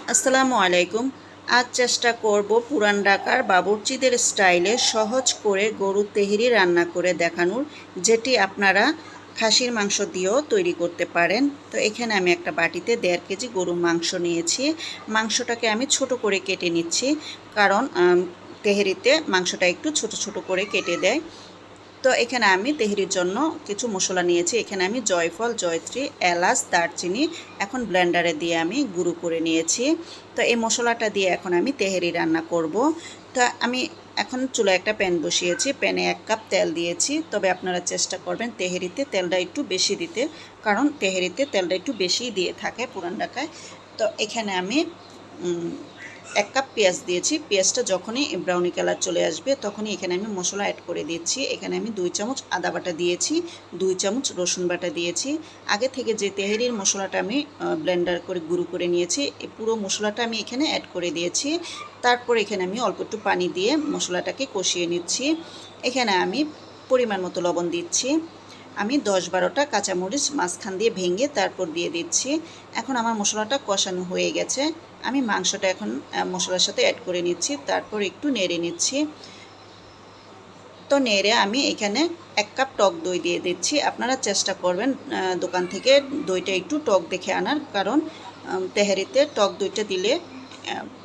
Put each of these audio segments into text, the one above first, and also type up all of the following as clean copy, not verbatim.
আসসালামু আলাইকুম। আজ চেষ্টা করব পুরান ঢাকার বাবুর্চিদের স্টাইলে সহজ করে গরুর তেহেরি রান্না করে দেখানোর, যেটি আপনারা খাসির মাংস দিয়েও তৈরি করতে পারেন। তো এখানে আমি একটা বাটিতে 1.5 কেজি গরুর মাংস নিয়েছি। মাংসটাকে আমি ছোট করে কেটে নিচ্ছি, কারণ তেহেরিতে মাংসটা একটু ছোট ছোট করে কেটে দেয়। তো এখানে আমি তেহেরির জন্য কিছু মশলা নিয়েছি। এখানে আমি জয়ফল, জয়ত্রী, এলাচ, দারচিনি এখন ব্লেন্ডারে দিয়ে আমি গুঁড়ো করে নিয়েছি। তো এই মশলাটা দিয়ে এখন আমি তেহেরি রান্না করব। তো আমি এখন চুলায় একটা প্যান বসিয়েছি, প্যানে 1 কাপ তেল দিয়েছি। তবে আপনারা চেষ্টা করবেন তেহেরিতে তেলটা একটু বেশি দিতে, কারণ তেহেরিতে তেলটা একটু বেশিই দিয়ে থাকে পুরান ঢাকায়। তো এখানে আমি 1 কাপ পেঁয়াজ দিয়েছি। পেঁয়াজটা যখনই ব্রাউনি কালার চলে আসবে তখনই এখানে আমি মশলা অ্যাড করে দিচ্ছি। এখানে আমি 2 চামচ আদা বাটা দিয়েছি, 2 চামচ রসুন বাটা দিয়েছি। আগে থেকে যে তেহেরির মশলাটা আমি ব্লেন্ডার করে গুঁড়ো করে নিয়েছি, এই পুরো মশলাটা আমি এখানে অ্যাড করে দিয়েছি। তারপর এখানে আমি অল্প একটু পানি দিয়ে মশলাটাকে কষিয়ে নিচ্ছি। এখানে আমি পরিমাণ মতো লবণ দিচ্ছি। আমি 10-12টা কাঁচামরিচ মাঝখান দিয়ে ভেঙে তারপর দিয়ে দিচ্ছি। এখন আমার মশলাটা কষানো হয়ে গেছে। আমি মাংসটা এখন মশলার সাথে অ্যাড করে নিচ্ছি, তারপর একটু নেড়ে নিচ্ছি। তো নেড়ে আমি এখানে 1 কাপ টক দই দিয়ে দিচ্ছি। আপনারা চেষ্টা করবেন দোকান থেকে দইটা একটু টক দেখে আনার, কারণ তেহারিতে টক দইটা দিলে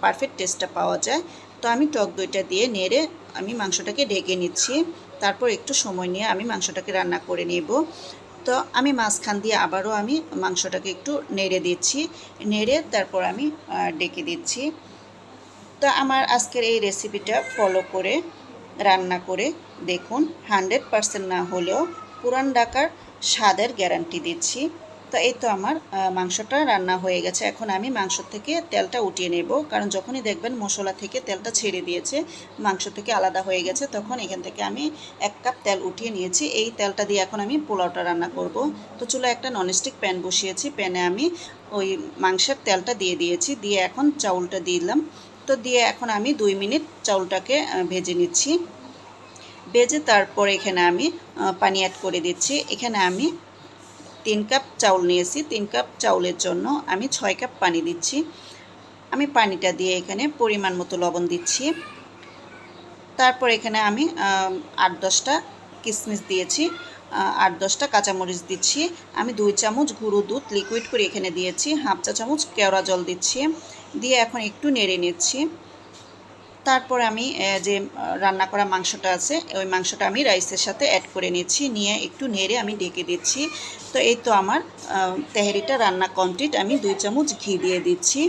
পারফেক্ট টেস্টটা পাওয়া যায়। তো আমি টক দইটা দিয়ে নেড়ে আমি মাংসটাকে ঢেকে নিচ্ছি। তারপর একটু সময় নিয়ে আমি মাংসটাকে রান্না করে নেব। তো আমি মাঝখান দিয়ে আবারও আমি মাংসটাকে একটু নেড়ে দিচ্ছি, নেড়ে তারপর আমি ডেকে দিচ্ছি। তো আমার আজকের এই রেসিপিটা ফলো করে রান্না করে দেখুন, 100% না হলেও পুরান ঢাকার স্বাদের গ্যারান্টি দিচ্ছি। তো এই তো আমার মাংসটা রান্না হয়ে গেছে। এখন আমি মাংস থেকে তেলটা উঠিয়ে নেব, কারণ যখনই দেখবেন মশলা থেকে তেলটা ছেড়ে দিয়েছে, মাংস থেকে আলাদা হয়ে গেছে, তখন এখান থেকে আমি 1 কাপ তেল উঠিয়ে নিয়েছি। এই তেলটা দিয়ে এখন আমি পোলাওটা রান্না করব। তো চুলায় একটা ননস্টিক প্যান বসিয়েছি, প্যানে আমি ওই মাংসের তেলটা দিয়ে দিয়েছি, দিয়ে এখন চাউলটা দিলাম। তো দিয়ে এখন আমি 2 মিনিট চাউলটাকে ভেজে নিচ্ছি। ভেজে তারপর এখানে আমি পানি অ্যাড করে দিচ্ছি। এখানে আমি 3 কাপ চাউল নিয়েছি, 3 কাপ চাউলের জন্য আমি 6 কাপ পানি দিচ্ছি। আমি পানিটা দিয়ে এখানে পরিমাণ মতো লবণ দিচ্ছি। তারপর এখানে আমি 8-10টা কিশমিশ দিয়েছি, 8-10টা কাঁচামরিচ দিচ্ছি। আমি 2 চামচ গুঁড়ো দুধ লিকুইড করে এখানে দিয়েছি, হাফ চা চামচ কেওড়া জল দিচ্ছি। দিয়ে এখন একটু নেড়ে নিচ্ছি। তারপর আমি যে রান্না করা মাংসটা আছে, ওই মাংসটা আমি রাইসের সাথে অ্যাড করে নিচ্ছি, নিয়ে একটু নেড়ে আমি ঢেকে দিচ্ছি। তো এই তো আমার তেহারিটা রান্না কমপ্লিট। আমি 2 চামচ ঘি দিয়ে দিচ্ছি।